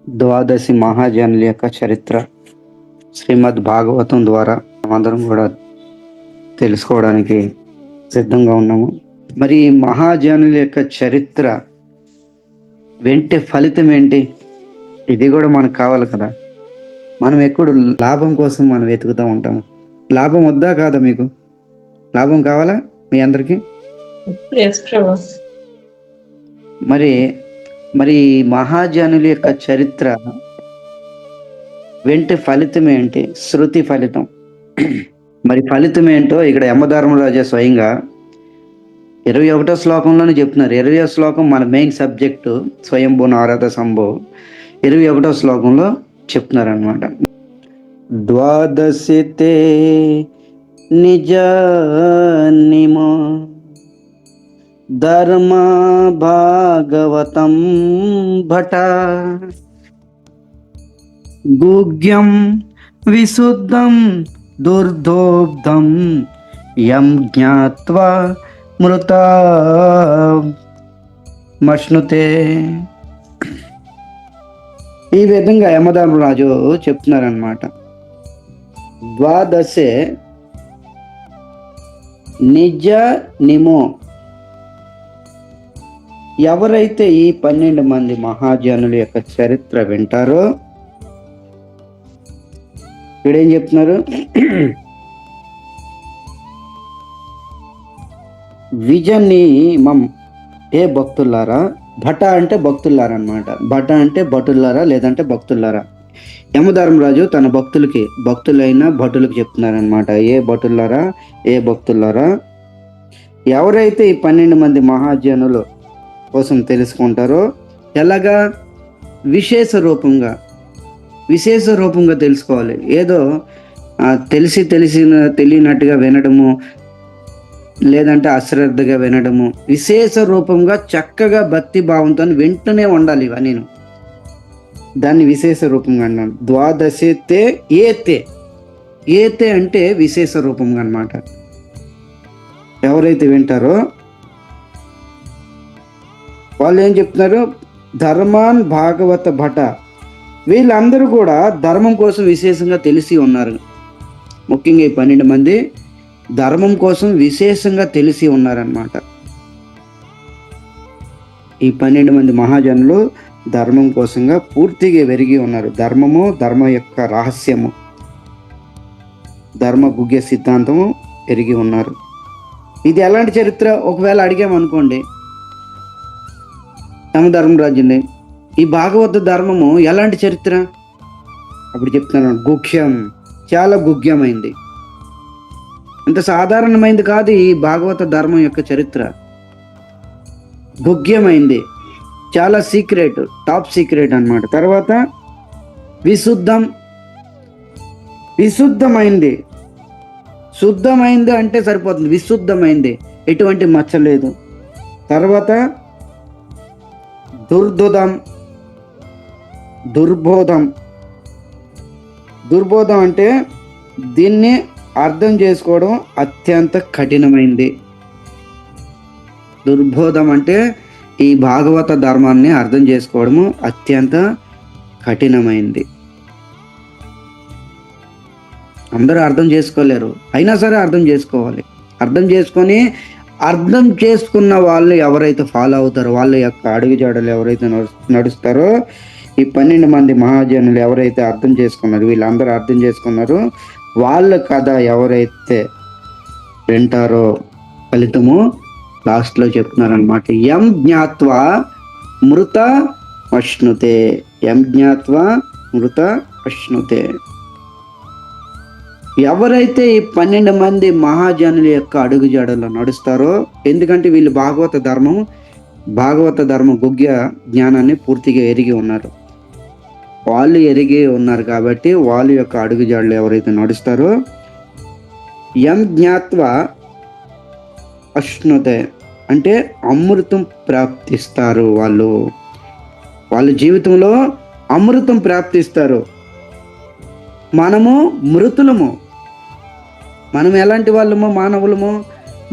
ద్వాదశి మహాజనుల యొక్క చరిత్ర శ్రీమద్ భాగవతం ద్వారా మనమందరం కూడా తెలుసుకోవడానికి సిద్ధంగా ఉన్నాము. మరి ఈ మహాజనుల యొక్క చరిత్ర వెంటే ఫలితం ఏంటి? ఇది కూడా మనకు కావాలి కదా. మనం ఎప్పుడు లాభం కోసం మనం వెతుకుతూ ఉంటాము. లాభం వద్దా కాదా? మీకు లాభం కావాలా మీ అందరికీ? మరి మరి మహాజనుల యొక్క చరిత్ర వెంట ఫలితం ఏంటి? శృతి ఫలితం. మరి ఫలితం ఏంటో ఇక్కడ యమధర్మరాజా స్వయంగా 21వ శ్లోకంలోనే చెప్తున్నారు. 20వ శ్లోకం మన మెయిన్ సబ్జెక్టు స్వయంభూ నారద సంభో. 21వ శ్లోకంలో చెప్తున్నారు అనమాట. ద్వాదశితే నిజ నిమో ధర్మ భాగవతం భట గుగ్యం విశుద్ధం దుర్ధోబ్ధం యం జ్ఞాత్వా మృత మశ్నుతే. ఈ విధంగా యమధర్మరాజు చెప్తున్నారనమాట. ద్వాదశే నిజ నిమో, ఎవరైతే ఈ 12 మంది మహాజనుల యొక్క చరిత్ర వింటారో, ఇక్కడేం చెప్తున్నారు? విజనీమం, ఏ భక్తులారా. భట అంటే భక్తులారా అనమాట. భట అంటే భటులారా, లేదంటే భక్తులారా. యమధర్మరాజు తన భక్తులకి, భక్తులైన భటులకు చెప్తున్నారనమాట. ఏ భటులారా, ఏ భక్తులారా, ఎవరైతే ఈ 12 మంది మహాజనులు కోసం తెలుసుకుంటారో, ఎలాగా? విశేష రూపంగా తెలుసుకోవాలి. ఏదో తెలియనట్టుగా వినడము, లేదంటే అశ్రద్ధగా వినడము. విశేష రూపంగా చక్కగా భక్తి భావంతో వింటూనే ఉండాలి. ఇవన్నీ దాన్ని విశేష రూపంగా అన్నాను. ద్వాదశితే ఏతే అంటే విశేష రూపంగా అన్నమాట. ఎవరైతే వింటారో వాళ్ళు ఏం చెప్తున్నారు? ధర్మాన్ భాగవత భట, వీళ్ళందరూ కూడా ధర్మం కోసం విశేషంగా తెలిసి ఉన్నారు. ముఖ్యంగా ఈ 12 మంది ధర్మం కోసం విశేషంగా తెలిసి ఉన్నారనమాట. ఈ 12 మంది మహాజనులు ధర్మం కోసంగా పూర్తిగా వెరిగి ఉన్నారు. ధర్మము, ధర్మ యొక్క రహస్యము, ధర్మ గుగ్య సిద్ధాంతము ఎరిగి ఉన్నారు. ఇది ఎలాంటి చరిత్ర? ఒకవేళ అడిగామనుకోండి యమధర్మరాజుని, ఈ భాగవత ధర్మము ఎలాంటి చరిత్ర? అప్పుడు చెప్తున్నాను, గుఖ్యం, చాలా గుగ్యమైంది. అంత సాధారణమైంది కాదు ఈ భాగవత ధర్మం యొక్క చరిత్ర. గుగ్యమైంది, చాలా సీక్రెట్, టాప్ సీక్రెట్ అన్నమాట. తర్వాత విశుద్ధమైంది. శుద్ధమైంది అంటే సరిపోతుంది. విశుద్ధమైంది, ఎటువంటి మచ్చ లేదు. తర్వాత దుర్బోధం అంటే దీన్ని అర్థం చేసుకోవడం అత్యంత కఠినమైంది. దుర్బోధం అంటే ఈ భాగవత ధర్మాన్ని అర్థం చేసుకోవడము అత్యంత కఠినమైంది. అందరూ అర్థం చేసుకోలేరు, అయినా సరే అర్థం చేసుకోవాలి. అర్థం చేసుకున్న వాళ్ళు ఎవరైతే ఫాలో అవుతారో, వాళ్ళ యొక్క అడుగుజాడలు ఎవరైతే నడుస్తారో, ఈ 12 మంది మహాజనులు ఎవరైతే అర్థం చేసుకున్నారు, వీళ్ళందరూ అర్థం చేసుకున్నారు, వాళ్ళ కథ ఎవరైతే వింటారో ఫలితము లాస్ట్లో చెప్తున్నారనమాట. యం జ్ఞాత్వా మృత అశ్నుతే. యం జ్ఞాత్వా మృత అశ్నుతే. ఎవరైతే ఈ 12 మంది మహాజనుల యొక్క అడుగుజాడలో నడుస్తారో, ఎందుకంటే వీళ్ళు భాగవత ధర్మ గుగ్య జ్ఞానాన్ని పూర్తిగా ఎరిగి ఉన్నారు. వాళ్ళు ఎరిగి ఉన్నారు కాబట్టి వాళ్ళ యొక్క అడుగుజాడలు ఎవరైతే నడుస్తారో, యం జ్ఞాత్వా అశ్నుతే అంటే అమృతం ప్రాప్తిస్తారు. వాళ్ళ జీవితంలో అమృతం ప్రాప్తిస్తారు. మనము మృతులము. మనం ఎలాంటి వాళ్ళము? మానవులము,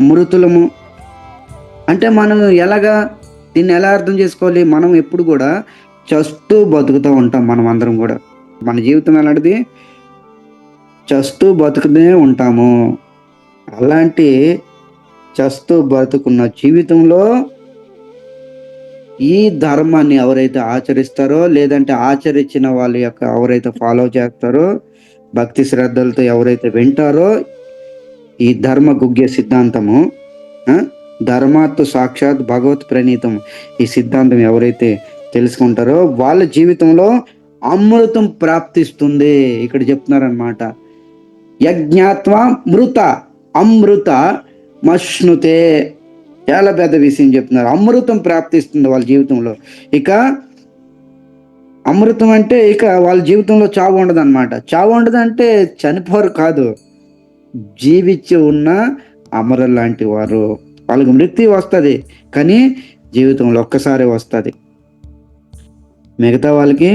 మృతులము. అంటే మనం దీన్ని ఎలా అర్థం చేసుకోవాలి? మనం ఎప్పుడు కూడా చస్తూ బతుకుతూ ఉంటాం మనం అందరం కూడా. మన జీవితం ఎలాంటిది? చస్తూ బతుకుతూనే ఉంటాము. అలాంటి చస్తూ బతుకున్న జీవితంలో ఈ ధర్మాన్ని ఎవరైతే ఆచరిస్తారో, లేదంటే ఆచరించిన వాళ్ళ యొక్క ఎవరైతే ఫాలో చేస్తారో, భక్తి శ్రద్ధలతో ఎవరైతే వింటారో ఈ ధర్మ గుగ్య సిద్ధాంతము, ధర్మాత్తు సాక్షాత్ భగవత్ ప్రణీతం, ఈ సిద్ధాంతం ఎవరైతే తెలుసుకుంటారో వాళ్ళ జీవితంలో అమృతం ప్రాప్తిస్తుంది. ఇక్కడ చెప్తున్నారనమాట, యజ్ఞాత్వా మృత అమృత మశ్నుతే. చాలా పెద్ద విషయం చెప్తున్నారు. అమృతం ప్రాప్తిస్తుంది వాళ్ళ జీవితంలో. ఇక అమృతం అంటే ఇక వాళ్ళ జీవితంలో చావు ఉండదు అనమాట. చావు ఉండదు అంటే చనిపోరు కాదు, జీవించి ఉన్న అమరులు లాంటి వారు. వాళ్ళకి మృత్యు వస్తుంది, కానీ జీవితంలో ఒక్కసారి వస్తుంది. మిగతా వాళ్ళకి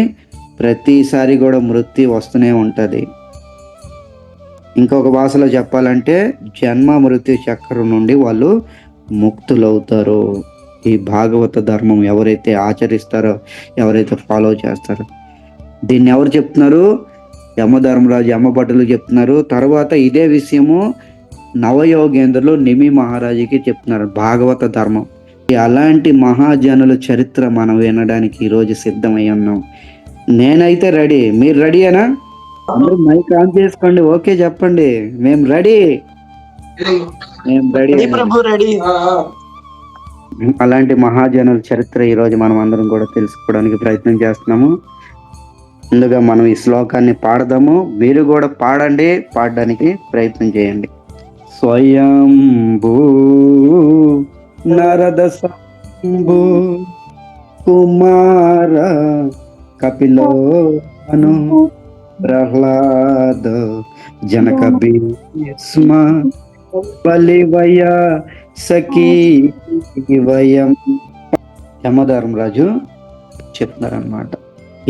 ప్రతిసారి కూడా మృత్యు వస్తూనే ఉంటుంది. ఇంకొక భాషలో చెప్పాలంటే జన్మ మృత్యు చక్రం నుండి వాళ్ళు ముక్తులవుతారు. ఈ భాగవత ధర్మం ఎవరైతే ఆచరిస్తారో, ఎవరైతే ఫాలో చేస్తారో. దీన్ని ఎవరు చెప్తున్నారు? యమధర్మరాజు, యమభటులు చెప్తున్నారు. తర్వాత ఇదే విషయము నవయోగేంద్రులు నిమి మహారాజుకి చెప్తున్నారు, భాగవత ధర్మం. అలాంటి మహాజనుల చరిత్ర మనం వినడానికి ఈరోజు సిద్ధమై ఉన్నాం. నేనైతే రెడీ. మీరు రెడీయేనా? అందరూ మైక్ ఆన్ చేసుకోండి. ఓకే చెప్పండి. మేము రెడీ. అలాంటి మహాజనుల చరిత్ర ఈరోజు మనం అందరం కూడా తెలుసుకోవడానికి ప్రయత్నం చేస్తున్నాము. ముందుగా మనం ఈ శ్లోకాన్ని పాడదాము. మీరు కూడా పాడండి, పాడడానికి ప్రయత్నం చేయండి. స్వయంభూ నరద సంభూ కుమార కపిలో అను ప్రహ్లాద జనక భీష్మ బలివయ సఖీ వయం. యమధర్మరాజు చెప్తున్నారనమాట.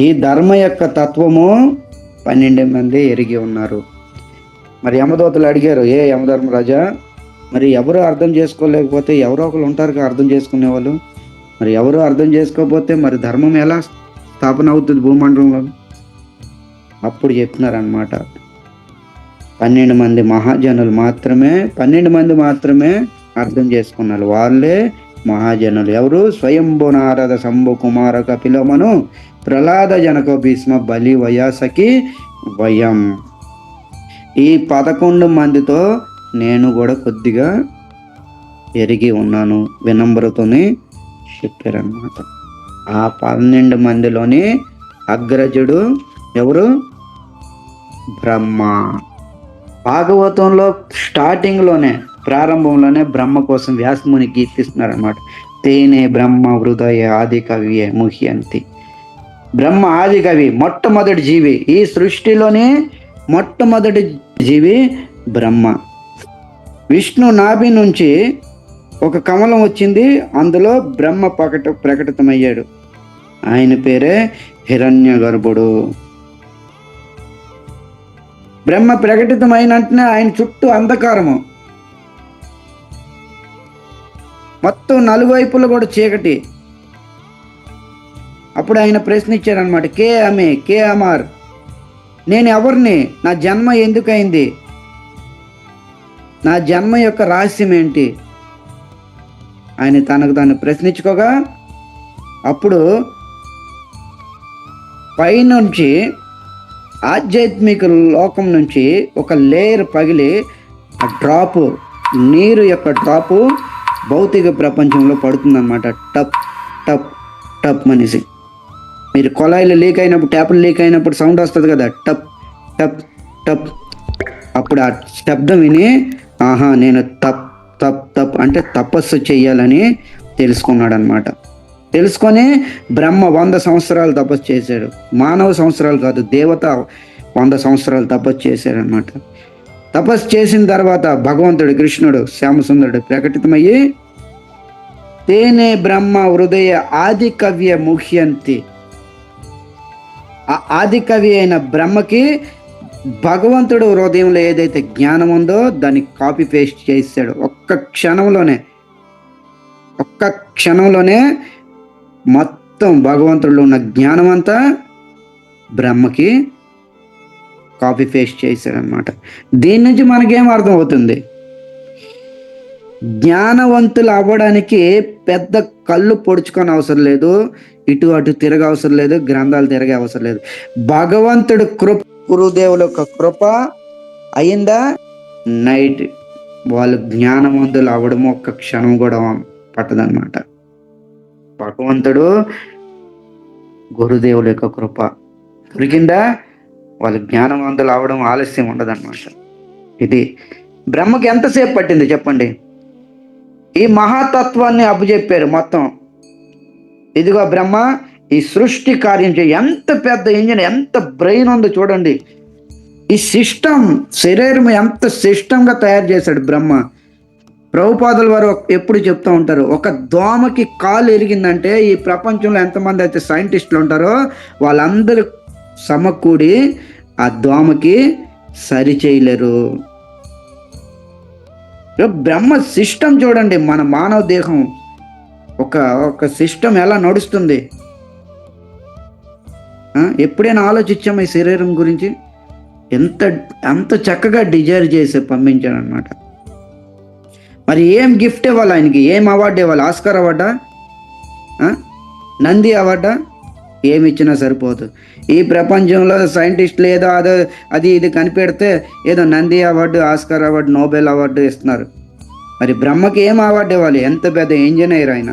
ఈ ధర్మ యొక్క తత్వము 12 మంది ఎరిగి ఉన్నారు. మరి యమదూతలు అడిగారు, ఏ యమధర్మరాజా, మరి ఎవరు అర్థం చేసుకోలేకపోతే ఎవరో ఒకరు ఉంటారు అర్థం చేసుకునేవాళ్ళు. మరి ఎవరు అర్థం చేసుకోకపోతే మరి ధర్మం ఎలా స్థాపన అవుతుంది భూమండలంలో? అప్పుడు చెప్తున్నారనమాట, 12 మంది మహాజనులు మాత్రమే, 12 మంది మాత్రమే అర్థం చేసుకున్నారు. వాళ్ళే మహాజనులు. ఎవరు? స్వయంభూ నారద శంభు కుమార కపిలమను ప్రహ్లాద జనక భీష్మ బలి వయాసకి వయం. ఈ 11 మందితో నేను కూడా కొద్దిగా ఎరిగి ఉన్నాను, వినమ్రతోనే చెప్పారనమాట. ఆ 12 మందిలోని అగ్రజుడు ఎవరు? బ్రహ్మ. భాగవతంలో స్టార్టింగ్లోనే, ప్రారంభంలోనే బ్రహ్మ కోసం వ్యాసముని కీర్తిస్తున్నారనమాట. తేనే బ్రహ్మ హృదయ ఆది కవియే ముహ్యంతి. బ్రహ్మ ఆది కవి, మొట్టమొదటి జీవి. ఈ సృష్టిలోనే మొట్టమొదటి జీవి బ్రహ్మ. విష్ణు నాభి నుంచి ఒక కమలం వచ్చింది, అందులో బ్రహ్మ ప్రకటితమయ్యాడు. ఆయన పేరే హిరణ్య గర్భుడు. బ్రహ్మ ప్రకటితమైన వెంటనే ఆయన చుట్టూ అంధకారము, మొత్తం నలువైపులు కూడా చీకటి. అప్పుడు ఆయన ప్రశ్నించారనమాట, కే అమే కే అమార్, నేను ఎవరిని? నా జన్మ ఎందుకైంది? నా జన్మ యొక్క రహస్యం ఏంటి? ఆయన తనకు తాను ప్రశ్నించుకోగా అప్పుడు పైనుంచి ఆధ్యాత్మిక లోకం నుంచి ఒక లేయర్ పగిలి ఆ డ్రాపు, నీరు యొక్క డ్రాపు భౌతిక ప్రపంచంలో పడుతుందన్నమాట. టప్ టప్ టప్ అనేసి. మీరు కొలాయిలు లీక్ అయినప్పుడు, ట్యాపులు లీక్ అయినప్పుడు సౌండ్ వస్తుంది కదా, టప్ టప్ టప్. అప్పుడు ఆ శబ్దం విని, ఆహా నేను తప్ తప్ తప్ అంటే తపస్సు చెయ్యాలని తెలుసుకున్నాడు అనమాట. తెలుసుకొని బ్రహ్మ 100 సంవత్సరాలు తపస్సు చేశాడు. మానవ సంవత్సరాలు కాదు, దేవత 100 సంవత్సరాలు తపస్సు చేశాడు అనమాట. తపస్సు చేసిన తర్వాత భగవంతుడు కృష్ణుడు శ్యామసుందరుడు ప్రకటితమయ్యి, తేనే బ్రహ్మ హృదయ ఆది కవ్య ముహ్యంతి. ఆ ఆది కవి అయిన బ్రహ్మకి భగవంతుడు హృదయంలో ఏదైతే జ్ఞానం ఉందో దాన్ని కాపీ పేస్ట్ చేశాడు. ఒక్క క్షణంలోనే మొత్తం భగవంతుడిలో ఉన్న జ్ఞానం అంతా బ్రహ్మకి కాపీ పేస్ట్ చేశాడనమాట. దీని నుంచి మనకేం అర్థం అవుతుంది? జ్ఞానవంతులు అవ్వడానికి పెద్ద కళ్ళు పొడుచుకొని అవసరం లేదు, ఇటు అటు తిరగ అవసరం లేదు, గ్రంథాలు తిరగే అవసరం లేదు. భగవంతుడు కృప, గురుదేవుల యొక్క కృప అయిందా నైట్ వాళ్ళు జ్ఞానవంతులు అవ్వడము ఒక్క క్షణం కూడా పట్టదనమాట. భగవంతుడు గురుదేవుల యొక్క కృప దొరికిందా వాళ్ళు జ్ఞానవంతులు అవడం ఆలస్యం ఉండదన్నమాట. ఇది బ్రహ్మకి ఎంతసేపు పట్టింది చెప్పండి? ఈ మహాతత్వాన్ని అప్పచెప్పారు మొత్తం. ఇదిగో బ్రహ్మ ఈ సృష్టి కార్యం ఎంత పెద్ద ఇంజిన్, ఎంత బ్రెయిన్ ఉందో చూడండి. ఈ సిస్టమ్, శరీరం ఎంత సిస్టంగా తయారు చేశాడు బ్రహ్మ. ప్రభుపాదుల వారు ఎప్పుడు చెప్తూ ఉంటారు, ఒక దోమకి కాలు ఎరిగిందంటే ఈ ప్రపంచంలో ఎంతమంది అయితే సైంటిస్టులు ఉంటారో వాళ్ళందరూ సమకూడి ఆ దోమకి సరి చేయలేరు. బ్రహ్మ సిస్టమ్ చూడండి. మన మానవ దేహం ఒక సిస్టమ్ ఎలా నడుస్తుంది? ఎప్పుడైనా ఆలోచించాము ఈ శరీరం గురించి? ఎంత చక్కగా డిజైన్ చేసి పంపించాడు అనమాట. మరి ఏం గిఫ్ట్ ఇవ్వాలి ఆయనకి? ఏం అవార్డు ఇవ్వాలి? ఆస్కార్ అవార్డా, నంది అవార్డా? ఏమి ఇచ్చినా సరిపోదు. ఈ ప్రపంచంలో సైంటిస్టులు ఏదో అది ఇది కనిపెడితే ఏదో Nandi award, Oscar award, Nobel award ఇస్తున్నారు. మరి బ్రహ్మకి ఏం అవార్డు ఇవ్వాలి? ఎంత పెద్ద ఇంజనీర్ ఆయన.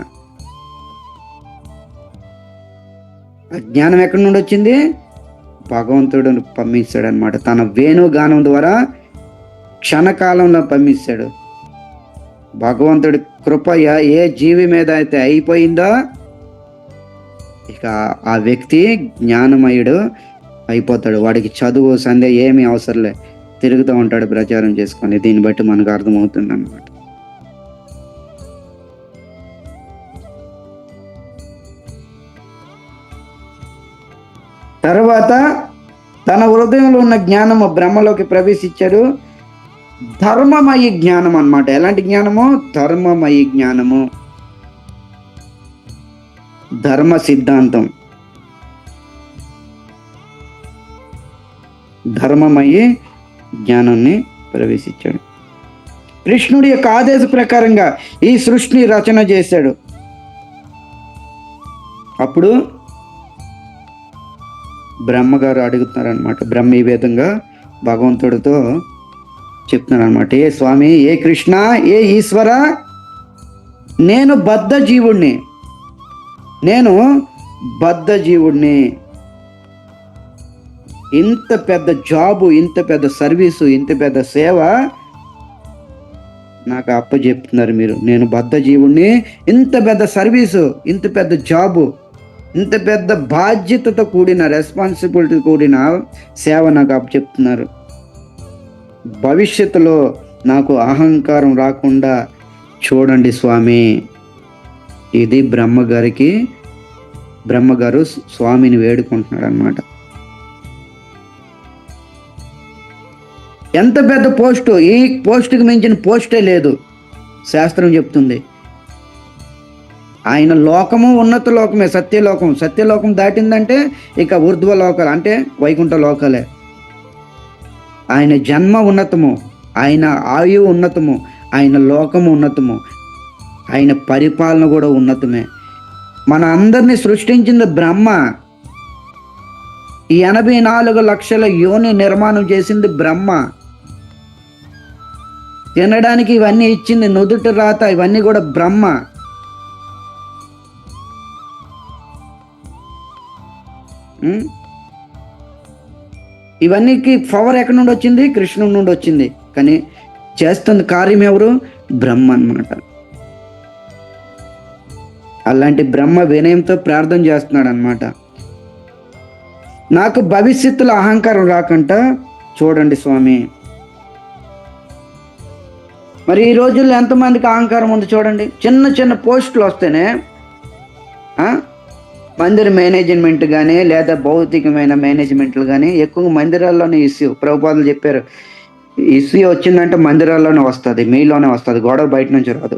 జ్ఞానం ఎక్కడి నుండి వచ్చింది? భగవంతుడు పంపించాడు అనమాట. తన వేణుగానం ద్వారా క్షణకాలంలో పంపించాడు. భగవంతుడి కృప ఏ జీవి మీద అయితే అయిపోయిందో ఇక ఆ వ్యక్తి జ్ఞానమయుడు అయిపోతాడు. వాడికి చదువు సంధ్య ఏమీ అవసరంలే, తిరుగుతూ ఉంటాడు ప్రచారం చేసుకొని. దీన్ని బట్టి మనకు అర్థమవుతుంది అన్నమాట. తర్వాత తన హృదయంలో ఉన్న జ్ఞానము బ్రహ్మలోకి ప్రవేశించాడు. ధర్మమయి జ్ఞానం అన్నమాట. ఎలాంటి జ్ఞానము? ధర్మమయి జ్ఞానము, ధర్మ సిద్ధాంతం, ధర్మమయి జ్ఞానాన్ని ప్రవేశించాడు. కృష్ణుడి యొక్క ఆదేశ ప్రకారంగా ఈ సృష్టిని రచన చేశాడు. అప్పుడు బ్రహ్మగారు అడుగుతున్నారనమాట. బ్రహ్మ ఈ విధంగా భగవంతుడితో చెప్తున్నాడు అనమాట. ఏ స్వామి, ఏ కృష్ణ, ఏ ఈశ్వర, నేను బద్ధ జీవుణ్ణి, నేను బద్ధ జీవుణ్ణి. ఇంత పెద్ద జాబు, ఇంత పెద్ద సర్వీసు, ఇంత పెద్ద సేవ నాకు అప్పచెప్తున్నారు మీరు. నేను బద్ధ జీవుణ్ణి, ఇంత పెద్ద సర్వీసు, ఇంత పెద్ద జాబు, ఇంత పెద్ద బాధ్యతతో కూడిన, రెస్పాన్సిబిలిటీ కూడిన సేవ నాకు అప్పచెప్తున్నారు. భవిష్యత్తులో నాకు అహంకారం రాకుండా చూడండి స్వామి. ఇది బ్రహ్మగారు స్వామిని వేడుకుంటున్నాడు అనమాట. ఎంత పెద్ద పోస్టు! ఈ పోస్టుకి మించిన పోస్టే లేదు శాస్త్రం చెప్తుంది. ఆయన లోకము ఉన్నత లోకమే, సత్యలోకం. సత్యలోకం దాటిందంటే ఇక ఊర్ధ్వ లోకాలు, అంటే వైకుంఠ లోకాలే. ఆయన జన్మ ఉన్నతము, ఆయన ఆయువు ఉన్నతము, ఆయన లోకము ఉన్నతము, ఆయన పరిపాలన కూడా ఉన్నతమే. మన అందరినీ సృష్టించింది బ్రహ్మ. ఈ 84 లక్షల యోని నిర్మాణం చేసింది బ్రహ్మ. తినడానికి ఇవన్నీ ఇచ్చింది, నుదుటి రాత, ఇవన్నీ కూడా బ్రహ్మ. ఇవన్నీకి పవర్ ఎక్కడి నుండి వచ్చింది? కృష్ణుడి నుండి వచ్చింది. కానీ చేస్తున్న కార్యం ఎవరు? బ్రహ్మ అన్నమాట. అలాంటి బ్రహ్మ వినయంతో ప్రార్థన చేస్తున్నాడు అనమాట. నాకు భవిష్యత్తులో అహంకారం రాకుండా చూడండి స్వామి. మరి ఈ రోజుల్లో ఎంతమందికి అహంకారం ఉంది చూడండి. చిన్న చిన్న పోస్టులు వస్తేనే మందిర మేనేజ్మెంట్ కానీ లేదా భౌతికమైన మేనేజ్మెంట్లు కానీ ఎక్కువ మందిరాల్లోనే ఇష్యూ. ప్రభుపాదులు చెప్పారు, ఇష్యూ వచ్చిందంటే మందిరాల్లోనే వస్తుంది, మీలోనే వస్తుంది, గొడవ బయట నుంచి రాదు.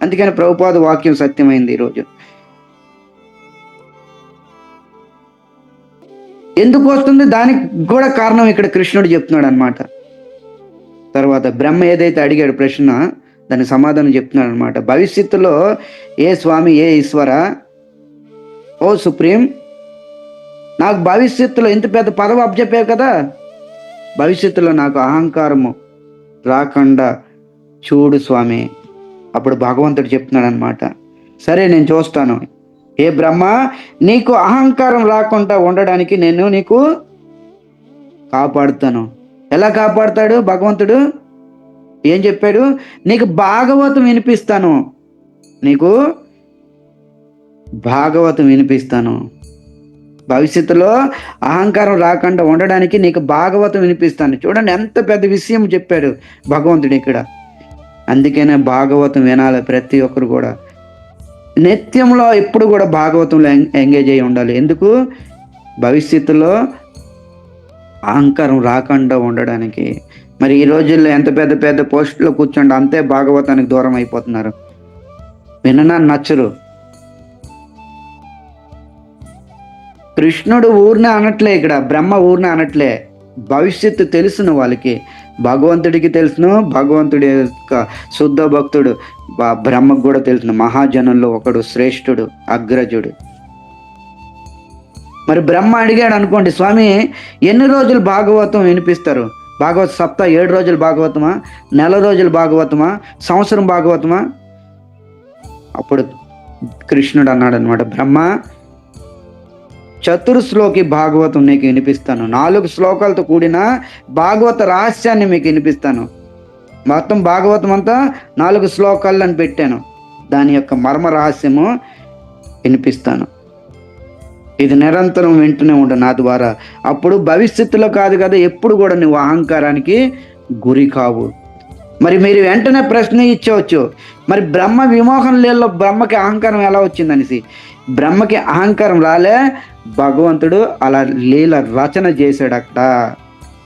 అందుకని ప్రభుపాద వాక్యం సత్యమైంది ఈరోజు. ఎందుకు వస్తుంది దానికి కూడా కారణం ఇక్కడ కృష్ణుడు చెప్తున్నాడు అనమాట. తర్వాత బ్రహ్మ ఏదైతే అడిగాడు ప్రశ్న, దానికి సమాధానం చెప్తున్నాడు అనమాట. భవిష్యత్తులో ఏ స్వామి, ఏ ఈశ్వర, ఓ సుప్రీం, నాకు భవిష్యత్తులో ఇంత పెద్ద పదవి అప్పచెప్పావు కదా, భవిష్యత్తులో నాకు అహంకారము రాకుండా చూడు స్వామి. అప్పుడు భగవంతుడు చెప్తున్నాడు అనమాట, సరే నేను చూస్తాను. ఏ బ్రహ్మ, నీకు అహంకారం రాకుండా ఉండడానికి నేను నీకు కాపాడుతాను. ఎలా కాపాడుతాడు భగవంతుడు? ఏం చెప్పాడు? నీకు భాగవతం వినిపిస్తాను, నీకు భాగవతం వినిపిస్తాను. భవిష్యత్తులో అహంకారం రాకుండా ఉండడానికి నీకు భాగవతం వినిపిస్తాను. చూడండి ఎంత పెద్ద విషయం చెప్పాడు భగవంతుడు ఇక్కడ. అందుకనే భాగవతం వినాలి ప్రతి ఒక్కరు కూడా. నిత్యంలో ఎప్పుడు కూడా భాగవతంలో ఎంగేజ్ అయి ఉండాలి. ఎందుకు? భవిష్యత్తులో అహంకారం రాకుండా ఉండడానికి. మరి ఈ రోజుల్లో ఎంత పెద్ద పెద్ద పోస్టులో కూర్చోండి, అంతే భాగవతానికి దూరం అయిపోతున్నారు. విననా నచ్చరు. కృష్ణుడు ఊరినే అనట్లే, ఇక్కడ బ్రహ్మ ఊరినే అనట్లే. భవిష్యత్తు తెలుసును వాళ్ళకి, భగవంతుడికి తెలుసును, భగవంతుడి యొక్క శుద్ధ భక్తుడు బ్రహ్మకు కూడా తెలుసును. మహాజనుల్లో ఒకడు, శ్రేష్ఠుడు, అగ్రజుడు. మరి బ్రహ్మ అడిగాడు అనుకోండి, స్వామి ఎన్ని రోజులు భాగవతం వినిపిస్తారు? భాగవత సప్తా 7 రోజులు భాగవతమా, నెల రోజులు భాగవతమా, సంవత్సరం భాగవతమా? అప్పుడు కృష్ణుడు అన్నాడు అనమాట, బ్రహ్మ చతుర్శ్లోకి భాగవతం నీకు వినిపిస్తాను. 4 శ్లోకాలతో కూడిన భాగవత రహస్యాన్ని మీకు వినిపిస్తాను. మొత్తం భాగవతం అంతా 4 శ్లోకాలు అని పెట్టాను, దాని యొక్క మర్మ రహస్యము వినిపిస్తాను. ఇది నిరంతరం వింటూనే ఉండు నా ద్వారా. అప్పుడు భవిష్యత్తులో కాదు కదా, ఎప్పుడు కూడా నువ్వు అహంకారానికి గురి కావు. మరి మీరు వెంటనే ప్రశ్న ఇచ్చవచ్చు, మరి బ్రహ్మ విమోహం లీలలో బ్రహ్మకి అహంకారం ఎలా వచ్చిందనేసి. బ్రహ్మకి అహంకారం రాలే, భగవంతుడు అలా లీల రచన చేశాడు అక్కడ.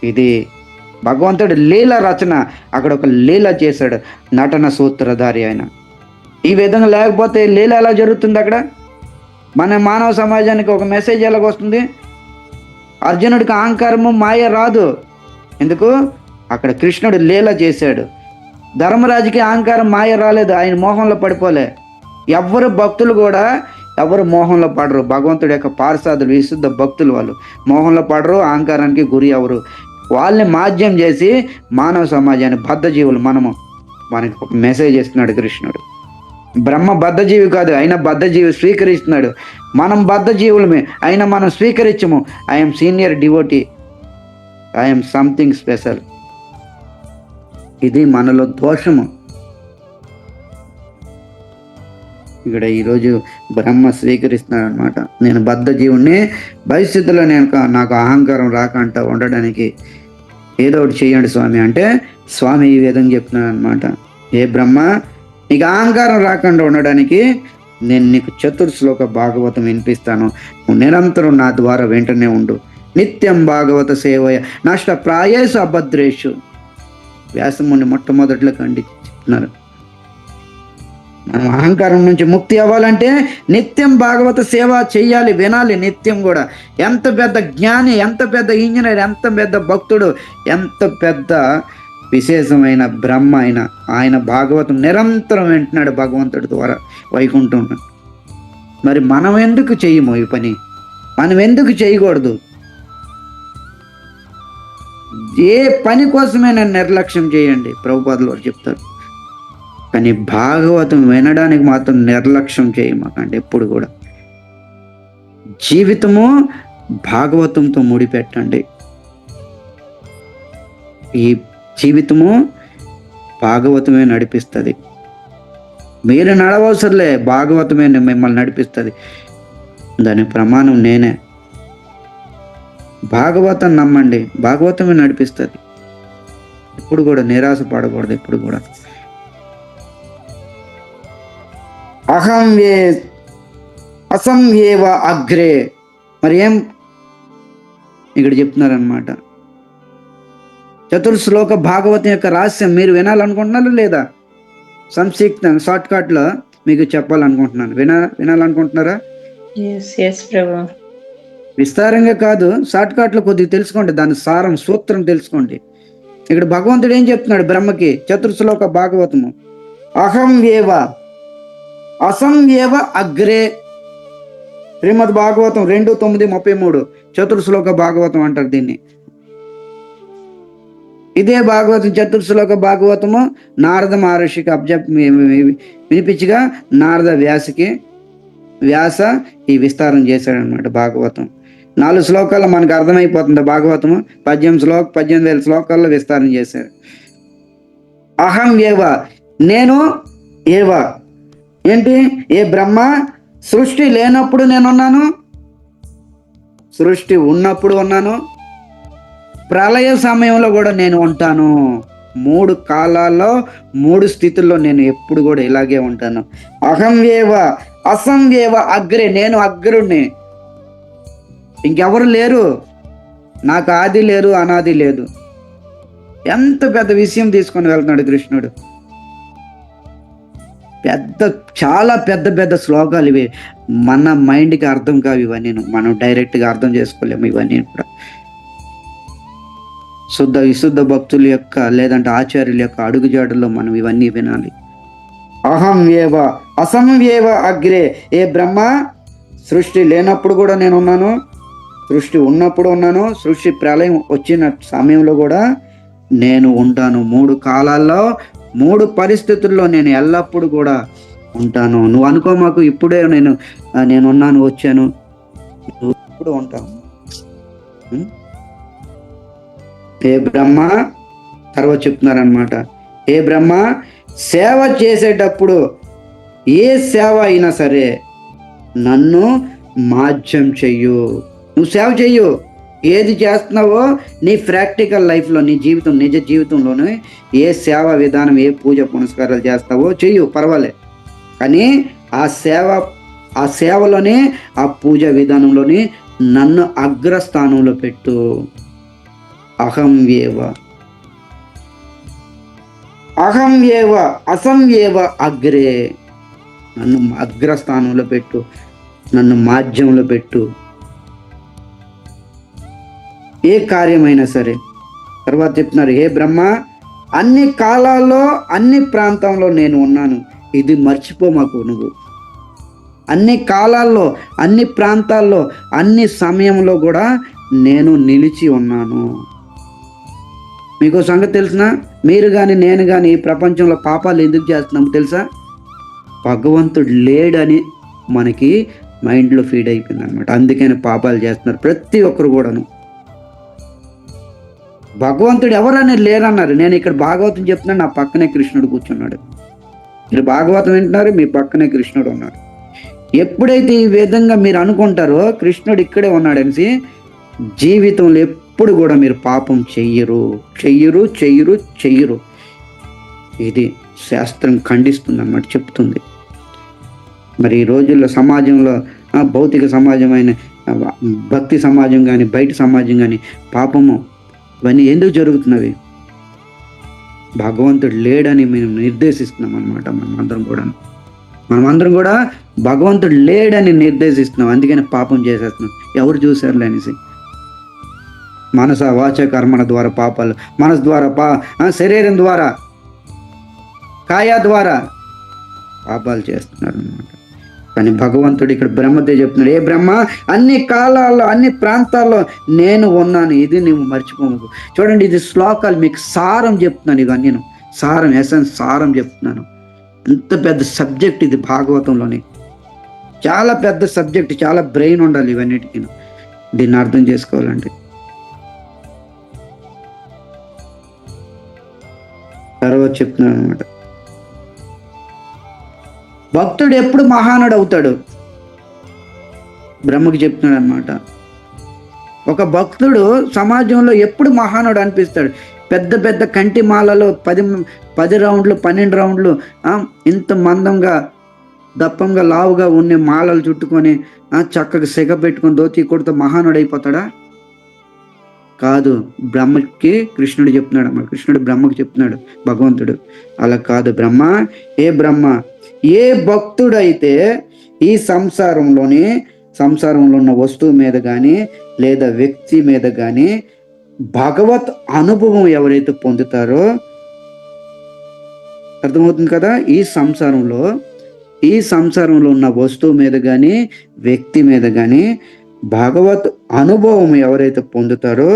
ఇది భగవంతుడు లీల రచన, అక్కడ ఒక లీల చేశాడు, నటన సూత్రధారి ఆయన. ఈ విధంగా లేకపోతే లీల ఎలా జరుగుతుంది అక్కడ? మన మానవ సమాజానికి ఒక మెసేజ్ ఎలాగ వస్తుంది? అర్జునుడికి అహంకారము మాయ రాదు. ఎందుకు? అక్కడ కృష్ణుడు లీల చేశాడు. ధర్మరాజుకి అహంకారం మాయ రాలేదు, ఆయన మోహంలో పడిపోలే. ఎవ్వరు భక్తులు కూడా ఎవరు మోహంలో పడరు. భగవంతుడి యొక్క పార్షదులు, విశుద్ధ భక్తులు, వాళ్ళు మోహంలో పడరు, అహంకారానికి గురి ఎవరు. వాళ్ళని మాధ్యం చేసి మానవ సమాజాన్ని, బద్ధజీవులు మనకి ఒక మెసేజ్ ఇస్తున్నాడు కృష్ణుడు. బ్రహ్మ బద్ధజీవి కాదు, అయినా బద్ధజీవి స్వీకరిస్తున్నాడు. మనం బద్ధజీవులమే, అయినా మనం స్వీకరించము. I'm senior devotee, I'm something special. ఇది మనలో దోషము. ఇక్కడ ఈరోజు బ్రహ్మ స్వీకరిస్తున్నాడు అనమాట, నేను బద్ధజీవుణ్ణి, భవిష్యత్తులో నాకు అహంకారం రాకుండా ఉండడానికి ఏదో ఒకటి చేయండి స్వామి అంటే, స్వామి ఈ విధంగా చెప్తున్నాడు అనమాట, ఏ బ్రహ్మ, నీకు అహంకారం రాకుండా ఉండడానికి నేను నీకు చతుర్శ్లోక భాగవతం వినిపిస్తాను. నువ్వు నిరంతరం నా ద్వారా వెంటనే ఉండు. నిత్యం భాగవత సేవయ నష్ట ప్రాయేషు అభద్రేషు. వ్యాసముని మొట్టమొదట్లో చెప్తున్నారు, మనం అహంకారం నుంచి ముక్తి అవ్వాలంటే నిత్యం భాగవత సేవ చెయ్యాలి, వినాలి నిత్యం కూడా. ఎంత పెద్ద జ్ఞాని, ఎంత పెద్ద ఇంజనీర్, ఎంత పెద్ద భక్తుడు, ఎంత పెద్ద విశేషమైన బ్రహ్మ అయినా ఆయన భాగవతం నిరంతరం వింటున్నాడు భగవంతుడి ద్వారా వైకుంఠం. మరి మనం ఎందుకు చెయ్యము ఈ పని? మనం ఎందుకు చేయకూడదు? ఏ పని కోసమైనా నిర్లక్ష్యం చేయండి, ప్రభుపాదులు వారు చెప్తారు. కానీ భాగవతం వినడానికి మాత్రం నిర్లక్ష్యం చేయమాకండి ఎప్పుడు కూడా. జీవితము భాగవతంతో ముడిపెట్టండి. ఈ జీవితము భాగవతమే నడిపిస్తుంది. మీరు నడవసరలే, భాగవతమే మిమ్మల్ని నడిపిస్తుంది. దాని ప్రమాణం నేనే. భాగవతం నమ్మండి, భాగవతమే నడిపిస్తుంది. ఎప్పుడు కూడా నిరాశ పడకూడదు. ఎప్పుడు కూడా అసంయేవ అగ్రే. మరి ఏం ఇక్కడ చెప్తున్నారనమాట, చతుర్శ్లోక భాగవతం యొక్క రహస్యం మీరు వినాలనుకుంటున్నారా లేదా? సంక్షిప్త షార్ట్ కట్ లో మీకు చెప్పాలనుకుంటున్నాను. వినాలనుకుంటున్నారా? విస్తారంగా కాదు, షార్ట్ కట్లో కొద్దిగా తెలుసుకోండి, దాని సారం సూత్రం తెలుసుకోండి. ఇక్కడ భగవంతుడు ఏం చెప్తున్నాడు బ్రహ్మకి? చతుర్శ్లోక భాగవతము, అహం ఏవ అసం ఏవ అగ్రే. శ్రీమద్ భాగవతం 2:9-33 చతుర్శ్లోక భాగవతం అంటారు దీన్ని. ఇదే భాగవతం చతుర్శ్లోక భాగవతము నారద మహర్షికి వినిపించగా నారద వ్యాస ఈ విస్తారం చేశాడనమాట. భాగవతం 4 శ్లోకాల్లో మనకు అర్థమైపోతుంది. భాగవతము 18,000 శ్లోకాల్లో విస్తారం చేశాడు. అహం ఏవ, నేను ఏవ ఏంటి? ఏ బ్రహ్మ, సృష్టి లేనప్పుడు నేనున్నాను, సృష్టి ఉన్నప్పుడు ఉన్నాను, ప్రళయ సమయంలో కూడా నేను ఉంటాను. 3 కాలాల్లో 3 స్థితుల్లో నేను ఎప్పుడు కూడా ఇలాగే ఉంటాను. అహం ఏవ అసం ఏవ అగ్రే, నేను అగ్రుణ్ణి, ఇంకెవరు లేరు, నాకు ఆది లేరు అనాది లేదు. ఎంత పెద్ద విషయం తీసుకొని వెళ్తున్నాడు కృష్ణుడు. చాలా పెద్ద శ్లోకాలు ఇవి. మన మైండ్కి అర్థం కావు ఇవన్నీ, మనం డైరెక్ట్గా అర్థం చేసుకోలేము ఇవన్నీ కూడా. విశుద్ధ భక్తుల యొక్క లేదంటే ఆచార్యుల యొక్క అడుగుజాడల్లో మనం ఇవన్నీ వినాలి. అహం ఏవ అసం ఏవ అగ్రే, ఏ బ్రహ్మ, సృష్టి లేనప్పుడు కూడా నేను ఉన్నాను, సృష్టి ఉన్నప్పుడు ఉన్నాను, సృష్టి ప్రళయం వచ్చిన సమయంలో కూడా నేను ఉంటాను. 3 కాలాల్లో 3 పరిస్థితుల్లో నేను ఎల్లప్పుడూ కూడా ఉంటాను. నువ్వు అనుకో మాకు ఇప్పుడే నేను ఉన్నాను వచ్చాను, నువ్వు ఇప్పుడు ఉంటావు. ఏ బ్రహ్మ, తర్వాత చెప్తున్నారనమాట, ఏ బ్రహ్మ, సేవ చేసేటప్పుడు ఏ సేవ అయినా సరే నన్ను మాధ్యం చెయ్యు. నువ్వు సేవ చెయ్యు, ఏది చేస్తున్నావో నీ ప్రాక్టికల్ లైఫ్లో, నీ జీవితం, నిజ జీవితంలోనే ఏ సేవా విధానం, ఏ పూజ పునస్కారాలు చేస్తావో చెయ్యు, పర్వాలే. కానీ ఆ సేవలోనే, ఆ పూజ విధానంలోనే నన్ను అగ్రస్థానంలో పెట్టు. అహం ఏవ అసం ఏవ అగ్రే, నన్ను అగ్రస్థానంలో పెట్టు, నన్ను మాధ్యంలో పెట్టు, ఏ కార్యమైనా సరే. తర్వాత చెప్తున్నారు, ఏ బ్రహ్మ, అన్ని కాలాల్లో అన్ని ప్రాంతంలో నేను ఉన్నాను, ఇది మర్చిపోమాకు నువ్వు. అన్ని కాలాల్లో అన్ని ప్రాంతాల్లో అన్ని సమయంలో కూడా నేను నిలిచి ఉన్నాను. మీకు సంగతి తెలిసిన, మీరు కానీ నేను కానీ ఈ ప్రపంచంలో పాపాలు ఎందుకు చేస్తున్నాము తెలుసా? భగవంతుడు లేడని మనకి మైండ్లో ఫీడ్ అయిపోయింది అనమాట. అందుకని పాపాలు చేస్తున్నారు ప్రతి ఒక్కరు కూడాను. భగవంతుడు ఎవరని లేరన్నారు. నేను ఇక్కడ భాగవతం చెప్తున్నాను, నా పక్కనే కృష్ణుడు కూర్చున్నాడు. మీరు భాగవతం వింటున్నారు, మీ పక్కనే కృష్ణుడు ఉన్నాడు. ఎప్పుడైతే ఈ విధంగా మీరు అనుకుంటారో కృష్ణుడు ఇక్కడే ఉన్నాడనేసి, జీవితంలో ఎప్పుడు కూడా మీరు పాపం చెయ్యరు. ఇది శాస్త్రం ఖండిస్తుంది అన్నమాట, చెప్తుంది. మరి ఈ రోజుల్లో సమాజంలో, భౌతిక సమాజమైన భక్తి సమాజం కానీ బయట సమాజం కానీ పాపము ఇవన్నీ ఎందుకు జరుగుతున్నవి? భగవంతుడు లేడని మేము నిర్దేశిస్తున్నాం అనమాట. మనమందరం కూడా భగవంతుడు లేడని నిర్దేశిస్తున్నాం, అందుకని పాపం చేసేస్తున్నాం. ఎవరు చూసారులే అనేసి. మనస వాచ కర్మల ద్వారా పాపాలు, మనసు ద్వారా శరీరం ద్వారా, కాయ ద్వారా పాపాలు చేస్తున్నారు అనమాట. కానీ భగవంతుడు ఇక్కడ బ్రహ్మదే చెప్తున్నాడు, ఏ బ్రహ్మ, అన్ని కాలాల్లో అన్ని ప్రాంతాల్లో నేను ఉన్నాను, ఇది నువ్వు మర్చిపోము. చూడండి, ఇది శ్లోకాలు మీకు సారం చెప్తున్నాను, ఇవన్నీ నేను సారం చెప్తున్నాను. ఎంత పెద్ద సబ్జెక్ట్ ఇది భాగవతంలోని, చాలా పెద్ద సబ్జెక్ట్, చాలా బ్రెయిన్ ఉండాలి ఇవన్నిటికీ దీన్ని అర్థం చేసుకోవాలంటే. తర్వాత చెప్తున్నాను అనమాట, భక్తుడు ఎప్పుడు మహానుడు అవుతాడు? బ్రహ్మకి చెప్తున్నాడు అనమాట. ఒక భక్తుడు సమాజంలో ఎప్పుడు మహానుడు అనిపిస్తాడు? పెద్ద కంటి మాలలో 10 రౌండ్లు 12 రౌండ్లు ఇంత మందంగా దప్పంగా లావుగా ఉన్న మాలలు చుట్టుకొని చక్కగా సెగ పెట్టుకొని ధోతి కొడుతూ మహానుడు అయిపోతాడా? కాదు. బ్రహ్మకి కృష్ణుడు చెప్తున్నాడు అన్నమాట. కృష్ణుడు బ్రహ్మకి చెప్తున్నాడు, భగవంతుడు అలా కాదు. బ్రహ్మ, ఏ భక్తుడైతే ఈ సంసారంలోని సంసారంలో ఉన్న వస్తువు మీద కానీ లేదా వ్యక్తి మీద కానీ భగవత్ అనుభవం ఎవరైతే పొందుతారో, అర్థమవుతుంది కదా, ఈ సంసారంలో ఉన్న వస్తువు మీద కానీ వ్యక్తి మీద కానీ భగవత్ అనుభవం ఎవరైతే పొందుతారో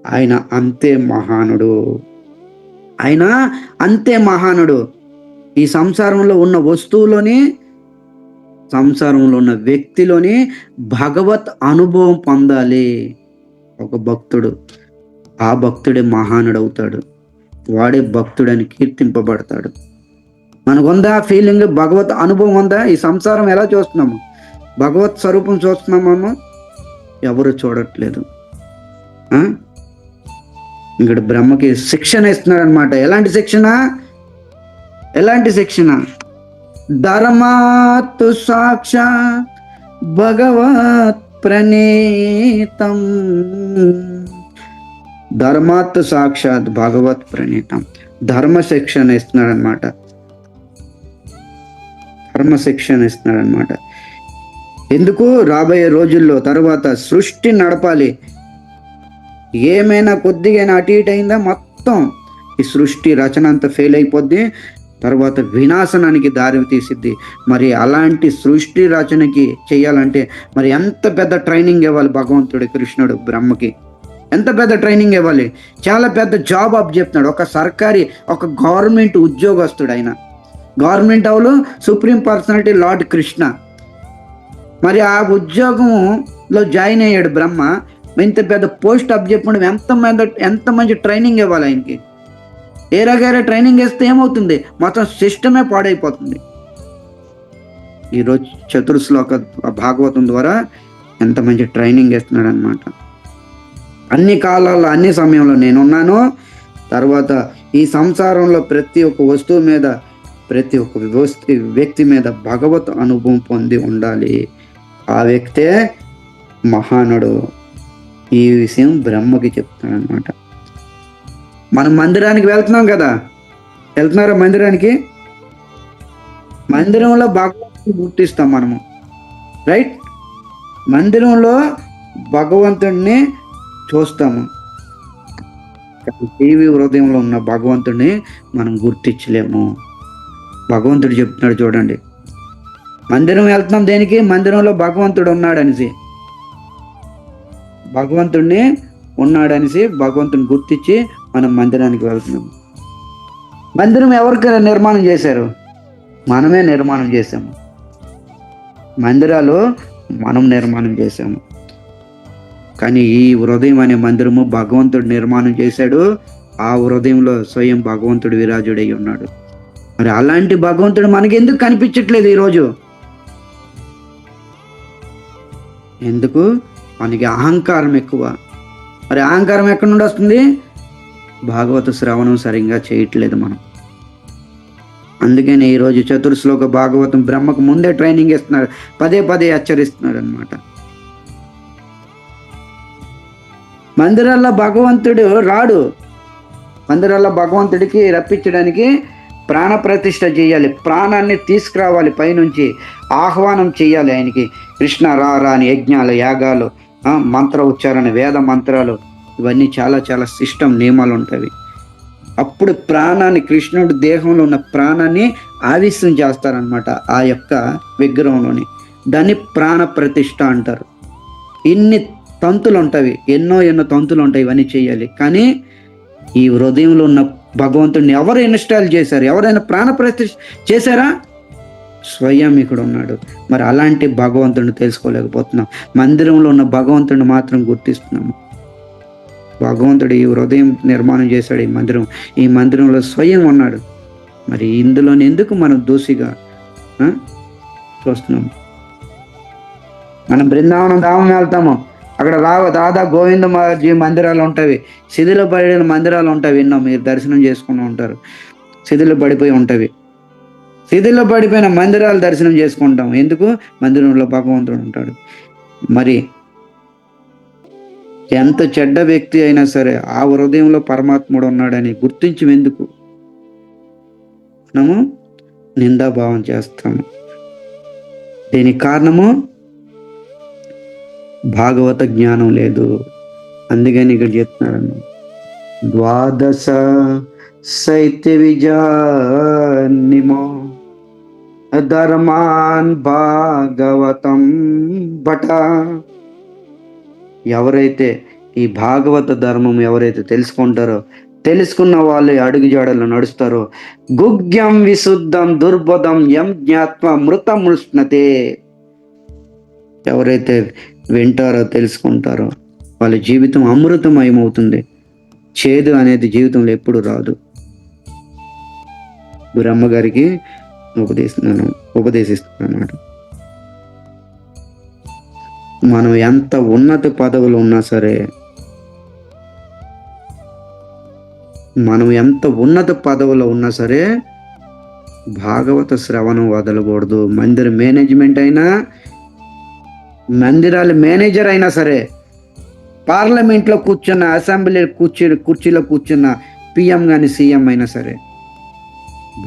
ఆయన అంతే మహానుడు. ఆయన అంతే మహానుడు. ఈ సంసారంలో ఉన్న వస్తువులోని, సంసారంలో ఉన్న వ్యక్తిలోని భగవత్ అనుభవం పొందాలి ఒక భక్తుడు. ఆ భక్తుడే మహానుడు అవుతాడు. వాడే భక్తుడని కీర్తింపబడతాడు. మనకుందా ఫీలింగ్? భగవత్ అనుభవం ఉందా? ఈ సంసారం ఎలా చూస్తున్నాము? భగవత్ స్వరూపం చూస్తున్నామా? ఎవరు చూడట్లేదు. ఇక్కడ బ్రహ్మకి శిక్షణ ఇస్తున్నాడు అనమాట. ఎలాంటి శిక్షణ? ధర్మాత్ సాక్షాత్ భగవత్ ప్రణీతం. ధర్మాత్ సాక్షాత్ భగవత్ ప్రణీతం. ధర్మ శిక్షణ ఇస్తున్నాడు అనమాట. ఎందుకు? రాబోయే రోజుల్లో తర్వాత సృష్టి నడపాలి. ఏమైనా కొద్దిగా అటు ఇటు అయిందా మొత్తం ఈ సృష్టి రచన అంతా ఫెయిల్ అయిపోద్ది. తర్వాత వినాశనానికి దారి తీసిద్ది. మరి అలాంటి సృష్టి రచనకి చేయాలంటే మరి ఎంత పెద్ద ట్రైనింగ్ ఇవ్వాలి భగవంతుడు కృష్ణుడు బ్రహ్మకి? ఎంత పెద్ద ట్రైనింగ్ ఇవ్వాలి? చాలా పెద్ద జాబ్ అప్ చెప్తున్నాడు. ఒక గవర్నమెంట్ ఉద్యోగస్తుడు ఆయన. గవర్నమెంట్ అవులు సుప్రీం పర్సనాలిటీ లార్డ్ కృష్ణ. మరి ఆ ఉద్యోగంలో జాయిన్ అయ్యాడు బ్రహ్మ. ఇంత పెద్ద పోస్ట్ అప్ చెప్పడం ఎంత మంచి ట్రైనింగ్ ఇవ్వాలి ఆయనకి? ఏరాగేరా ట్రైనింగ్ ఇస్తే ఏమవుతుంది? మొత్తం సిస్టమే పాడైపోతుంది. ఈరోజు చతుర్శ్లోక భాగవతం ద్వారా ఎంత మంచి ట్రైనింగ్ ఇస్తున్నాడు అనమాట. అన్ని కాలాల్లో అన్ని సమయంలో నేనున్నాను. తర్వాత ఈ సంసారంలో ప్రతి ఒక్క వస్తువు మీద, ప్రతి ఒక్క వ్యక్తి మీద భగవత్ అనుభవం పొంది ఉండాలి. ఆ వ్యక్తే మహానుడు. ఈ విషయం బ్రహ్మకి చెప్తాడు అనమాట. మనం మందిరానికి వెళ్తున్నాం కదా, వెళ్తున్నారా మందిరానికి? మందిరంలో భగవంతుని గుర్తిస్తాం మనము, రైట్? మందిరంలో భగవంతుడిని చూస్తాము. టీవీ హృదయంలో ఉన్న భగవంతుడిని మనం గుర్తించలేము. భగవంతుడు చెప్తున్నాడు చూడండి, మందిరం వెళ్తున్నాం దేనికి? మందిరంలో భగవంతుడు ఉన్నాడనేసి, భగవంతుని గుర్తించి మనం మందిరానికి వెళ్తున్నాం. మందిరం ఎవరికి నిర్మాణం చేశారు? మనమే నిర్మాణం చేశాము. మందిరాలు మనం నిర్మాణం చేశాము. కానీ ఈ హృదయం అనే మందిరము భగవంతుడు నిర్మాణం చేశాడు. ఆ హృదయంలో స్వయం భగవంతుడు విరాజుడై ఉన్నాడు. మరి అలాంటి భగవంతుడు మనకి ఎందుకు కనిపించట్లేదు ఈరోజు? ఎందుకు? మనకి అహంకారం ఎక్కువ. మరి అహంకారం ఎక్కడి నుండి వస్తుంది? భాగవత శ్రవణం సరిగ్గా చేయట్లేదు మనం. అందుకని ఈరోజు చతుర్శ్లోక భాగవతం బ్రహ్మకు ముందే ట్రైనింగ్ ఇస్తున్నాడు, పదే హెచ్చరిస్తున్నాడు అనమాట. మందిరాల్లో భగవంతుడు రాడు. మందిరాల్లో భగవంతుడికి రప్పించడానికి ప్రాణ ప్రతిష్ఠ చేయాలి. ప్రాణాన్ని తీసుకురావాలి, పైనుంచి ఆహ్వానం చేయాలి ఆయనకి. కృష్ణ రా అని యజ్ఞాలు, యాగాలు, మంత్ర ఉచ్చారణ, వేద మంత్రాలు, ఇవన్నీ చాలా సిస్టమ్ నియమాలు ఉంటాయి. అప్పుడు ప్రాణాన్ని, కృష్ణుడి దేహంలో ఉన్న ప్రాణాన్ని ఆవిష్యం చేస్తారనమాట ఆ యొక్క విగ్రహంలోని. దాన్ని ప్రాణ ప్రతిష్ఠ అంటారు. ఇన్ని తంతులు ఉంటాయి, ఎన్నో తంతులు ఉంటాయి. ఇవన్నీ చేయాలి. కానీ ఈ హృదయంలో ఉన్న భగవంతుడిని ఎవరు ఇన్స్టాల్ చేశారు? ఎవరైనా ప్రాణ ప్రతిష్ఠ చేశారా? స్వయం ఇక్కడ ఉన్నాడు. మరి అలాంటి భగవంతుడిని తెలుసుకోలేకపోతున్నాం. మందిరంలో ఉన్న భగవంతుడిని మాత్రం గుర్తిస్తున్నాము. భగవంతుడు ఈ హృదయం నిర్మాణం చేశాడు. ఈ మందిరంలో స్వయం ఉన్నాడు. మరి ఇందులోని ఎందుకు మనం దోషిగా చూస్తున్నాము? మనం బృందావనం ధామం వెళ్తాము, అక్కడ దాదా గోవిందజీ మందిరాలు ఉంటాయి, శిథిల పడిన మందిరాలు ఉంటాయి. ఎన్నో మీరు దర్శనం చేసుకుని ఉంటారు. శిథిల పడిపోయి ఉంటాయి. శిథిల పడిపోయిన మందిరాలు దర్శనం చేసుకుంటాం. ఎందుకు? మందిరంలో భగవంతుడు ఉంటాడు. మరి ఎంత చెడ్డ వ్యక్తి అయినా సరే ఆ హృదయంలో పరమాత్ముడు ఉన్నాడని గుర్తించమెందుకు మనము నిందాభావం చేస్తాము? దీనికి కారణము భాగవత జ్ఞానం లేదు. అందుకని ఇక్కడ చెప్తున్నాడు, ద్వాదశ శైత్య విజానిమో ధర్మాన్ భాగవతం బట. ఎవరైతే ఈ భాగవత ధర్మం ఎవరైతే తెలుసుకుంటారో, తెలుసుకున్న వాళ్ళే అడుగు జాడల్లో నడుస్తారో, గుగ్యం విశుద్ధం దుర్బోధం యం జ్ఞాత్వ మృతమృష్ణతే. ఎవరైతే వింటారో తెలుసుకుంటారో వాళ్ళ జీవితం అమృతమయమవుతుంది. చేదు అనేది జీవితంలో ఎప్పుడు రాదు. బ్రహ్మగారికి ఉపదేశిస్తున్నాను. మనం ఎంత ఉన్నత పదవులు ఉన్నా సరే, భాగవత శ్రవణం వదలకూడదు. మందిర మేనేజ్మెంట్ అయినా, మందిరాల మేనేజర్ అయినా సరే, పార్లమెంట్లో కూర్చున్న, అసెంబ్లీ కుర్చీలో కూర్చున్న పిఎం కానీ సీఎం అయినా సరే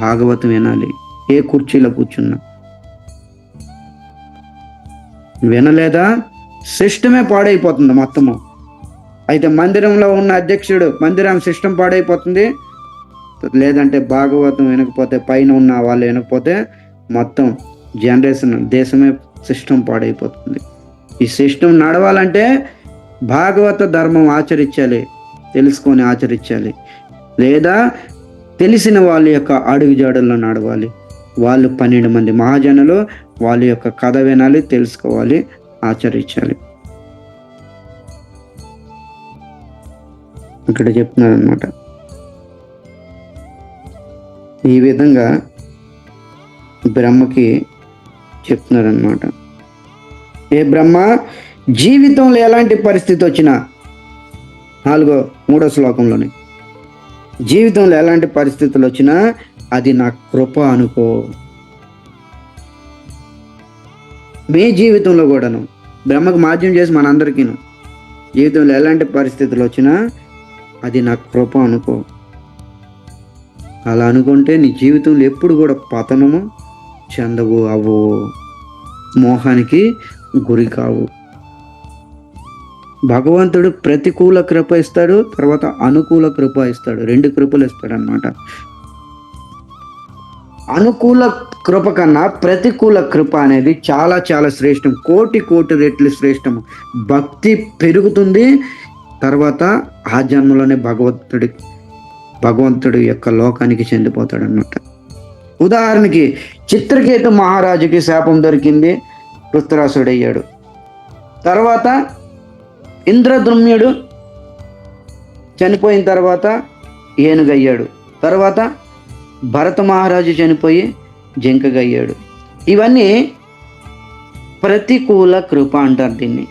భాగవతం వినాలి. ఏ కుర్చీలో కూర్చున్నా వినలేదా సిస్టమే పాడైపోతుంది మొత్తము. అయితే మందిరంలో ఉన్న అధ్యక్షుడు మందిరం సిస్టమ్ పాడైపోతుంది. లేదంటే భాగవతం వినకపోతే, పైన ఉన్న వాళ్ళు వినకపోతే మొత్తం జనరేషన్, దేశమే సిస్టమ్ పాడైపోతుంది. ఈ సిస్టమ్ నడవాలంటే భాగవత ధర్మం ఆచరించాలి, తెలుసుకొని ఆచరించాలి. లేదా తెలిసిన వాళ్ళ యొక్క అడుగుజాడల్లో నడవాలి. వాళ్ళు 12 మంది మహాజనులు, వాళ్ళ యొక్క కథ వినాలి, తెలుసుకోవాలి, ఆచరించాలి. ఇక్కడ చెప్తున్నారు అన్నమాట. ఈ విధంగా బ్రహ్మకి చెప్తున్నారన్నమాట. ఏ బ్రహ్మ, జీవితంలో ఎలాంటి పరిస్థితి వచ్చినా, 3వ శ్లోకంలోనే, జీవితంలో ఎలాంటి పరిస్థితులు వచ్చినా అది నా కృప అనుకో. మీ జీవితంలో కూడాను బ్రహ్మకు మాధ్యం చేసి మనందరికీ జీవితంలో ఎలాంటి పరిస్థితులు వచ్చినా అది నా కృప అనుకో. అలా అనుకుంటే నీ జీవితంలో ఎప్పుడు కూడా పతనము చెందవు, అవ్వు, మోహానికి గురి కావు. భగవంతుడు ప్రతికూల కృప ఇస్తాడు, తర్వాత అనుకూల కృప ఇస్తాడు. 2 కృపలు ఇస్తాడు అన్నమాట. అనుకూల కృప కన్నా ప్రతికూల కృప అనేది చాలా చాలా శ్రేష్టం, కోటి రెట్లు శ్రేష్టం. భక్తి పెరుగుతుంది, తర్వాత ఆ జన్మలోనే భగవంతుడి యొక్క లోకానికి చెందిపోతాడు అన్నమాట. ఉదాహరణకి చిత్రకేతు మహారాజుకి శాపం దొరికింది, వృత్రాసుడయ్యాడు. తర్వాత ఇంద్రద్రుమ్యుడు చనిపోయిన తర్వాత ఏనుగయ్యాడు. తర్వాత భరత మహారాజు చనిపోయి జింకగయ్యాడు. ఇవన్నీ ప్రతికూల కృప అంటారు దీన్ని.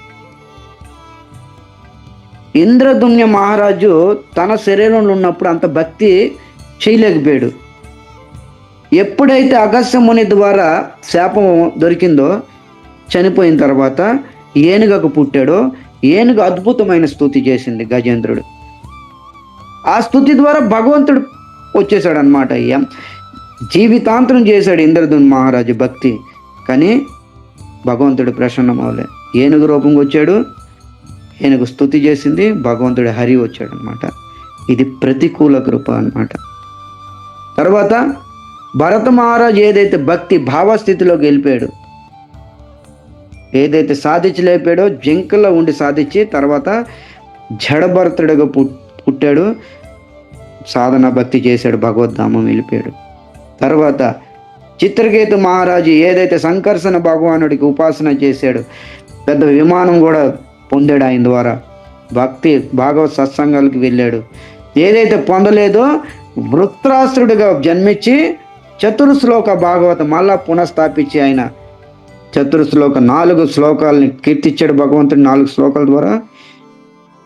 ఇంద్రద్యుమ్న మహారాజు తన శరీరంలో ఉన్నప్పుడు అంత భక్తి చేయలేకపోయాడు. ఎప్పుడైతే అగస్త్య ముని ద్వారా శాపం దొరికిందో, చనిపోయిన తర్వాత ఏనుగకు పుట్టాడో, ఏనుగు అద్భుతమైన స్తుతి చేసింది గజేంద్రుడు. ఆ స్తుతి ద్వారా భగవంతుడు వచ్చేసాడు అనమాట. జీవితాంతరం చేశాడు ఇంద్రద్యుమ్న మహారాజు భక్తి, కానీ భగవంతుడు ప్రసన్నం అవ్వలే. ఏనుగు రూపంగా వచ్చాడు, ఏనుగు స్తుతి చేసింది, భగవంతుడు హరి వచ్చాడు అనమాట. ఇది ప్రతికూల కృప అనమాట. తర్వాత భరత మహారాజు ఏదైతే భక్తి భావస్థితిలోకి వెళ్ళిపోయాడు, ఏదైతే సాధించలేపాడో, జింకలో ఉండి సాధించి తర్వాత జడభరతుడిగా పుట్టాడు, సాధన భక్తి చేశాడు, భగవద్ధామం వెళ్ళిపోయాడు. తర్వాత చిత్రకేతు మహారాజు ఏదైతే సంకర్షణ భగవానుడికి ఉపాసన చేశాడు, పెద్ద విమానం కూడా పొందాడు ఆయన ద్వారా, భక్తి భాగవత్ సత్సంగాలకు వెళ్ళాడు. ఏదైతే పొందలేదో వృత్రాసురుడిగా జన్మించి చతుర్శ్లోక భాగవతం మళ్ళా పునఃస్థాపించి ఆయన చతుర్శ్లోక 4 శ్లోకాలని కీర్తించాడు భగవంతుడు. 4 శ్లోకాల ద్వారా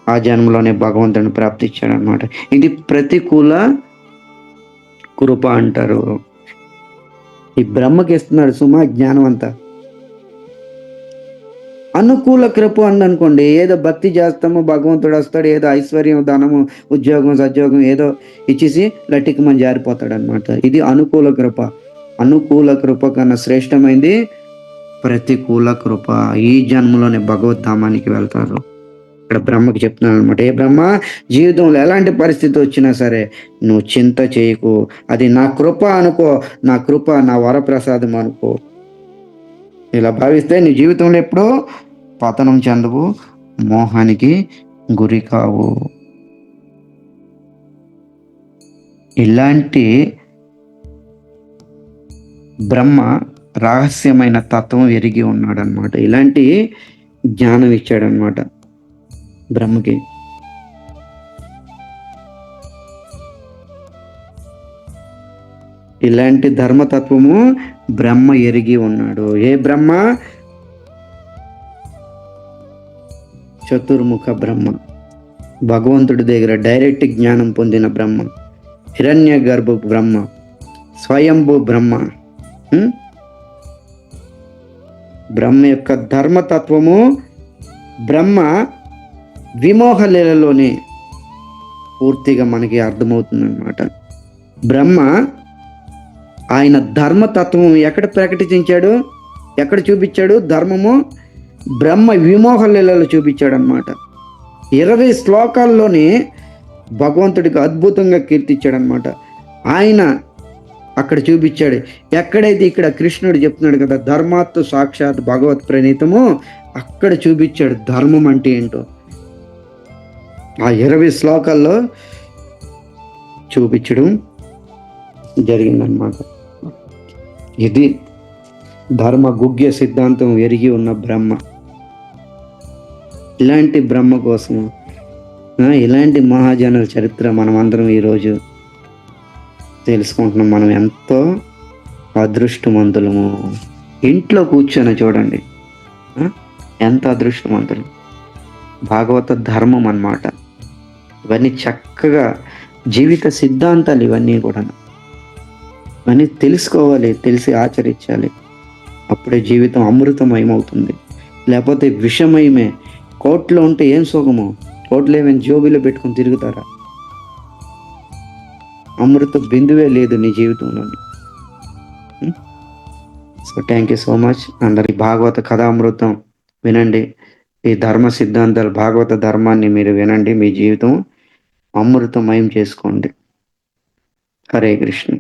ఆ జన్మలోనే భగవంతుడిని ప్రాప్తించాడు అనమాట. ఇది ప్రతికూల కృప అంటారు. ఈ బ్రహ్మకి ఇస్తున్నాడు సుమా జ్ఞానం అంతా. అనుకూల కృప అందనుకోండి, ఏదో భక్తి చేస్తాము, భగవంతుడు వస్తాడు, ఏదో ఐశ్వర్యం, ధనము, ఉద్యోగం, సద్యోగం ఏదో ఇచ్చేసి లట్టికి మనం జారిపోతాడు అనమాట. ఇది అనుకూల కృప. అనుకూల కృప కన్నా శ్రేష్టమైంది ప్రతికూల కృప. ఈ జన్మలోనే భగవద్ధామానికి వెళ్తారు. ఇక్కడ బ్రహ్మకి చెప్తున్నాను అనమాట, ఏ బ్రహ్మ, జీవితంలో ఎలాంటి పరిస్థితి వచ్చినా సరే నువ్వు చింత చేయకు, అది నా కృప అనుకో, నా కృప నా వరప్రసాదం అనుకో. ఇలా భావిస్తే నీ జీవితంలో ఎప్పుడూ పతనం చెందవు, మోహానికి గురి కావు. ఇలాంటి బ్రహ్మ రహస్యమైన తత్వం ఎరిగి ఉన్నాడనమాట. ఇలాంటి జ్ఞానం ఇచ్చాడనమాట బ్రహ్మకి. ఇలాంటి ధర్మతత్వము బ్రహ్మ ఎరిగి ఉన్నాడు. ఏ బ్రహ్మ? చతుర్ముఖ బ్రహ్మ, భగవంతుడి దగ్గర డైరెక్ట్ జ్ఞానం పొందిన బ్రహ్మ, హిరణ్య గర్భ బ్రహ్మ, స్వయంభూ బ్రహ్మ. బ్రహ్మ యొక్క ధర్మతత్వము బ్రహ్మ విమోహ లీలలోనే పూర్తిగా మనకి అర్థమవుతుందన్నమాట. బ్రహ్మ ఆయన ధర్మతత్వం ఎక్కడ ప్రకటించాడు, ఎక్కడ చూపించాడు? ధర్మము బ్రహ్మ విమోహ లీలలో చూపించాడు అనమాట. 20 శ్లోకాల్లోనే భగవంతుడికి అద్భుతంగా కీర్తించాడు అనమాట. ఆయన అక్కడ చూపించాడు. ఎక్కడైతే ఇక్కడ కృష్ణుడు చెప్తున్నాడు కదా, ధర్మాత్తు సాక్షాత్ భగవత్ ప్రణీతము, అక్కడ చూపించాడు ధర్మం అంటే ఏంటో. ఆ 20 శ్లోకాల్లో చూపించడం జరిగిందనమాట. ఇది ధర్మ గుగ్య సిద్ధాంతం ఎరిగి ఉన్న బ్రహ్మ. ఇలాంటి బ్రహ్మ కోసము, ఇలాంటి మహాజనుల చరిత్ర మనం అందరం ఈరోజు తెలుసుకుంటున్నాం. మనం ఎంతో అదృష్టవంతులము. ఇంట్లో కూర్చొని చూడండి ఎంత అదృష్టవంతులు. భాగవత ధర్మం అన్నమాట. ఇవన్నీ చక్కగా జీవిత సిద్ధాంతాలు, ఇవన్నీ కూడా ఇవన్నీ తెలుసుకోవాలి, తెలిసి ఆచరించాలి. అప్పుడే జీవితం అమృతమయమవుతుంది. లేకపోతే విషమయమే. కోట్లో ఉంటే ఏం సుఖము? కోట్లు ఏమైనా జోబీలో పెట్టుకొని తిరుగుతారా? అమృత బిందువే లేదు నీ జీవితంలోని. So thank you so much. అందరి భాగవత కథామృతం వినండి. ఈ ధర్మ సిద్ధాంతాలు, భాగవత ధర్మాన్ని మీరు వినండి. మీ జీవితం అమృతమయం చేసుకోండి. హరే కృష్ణ.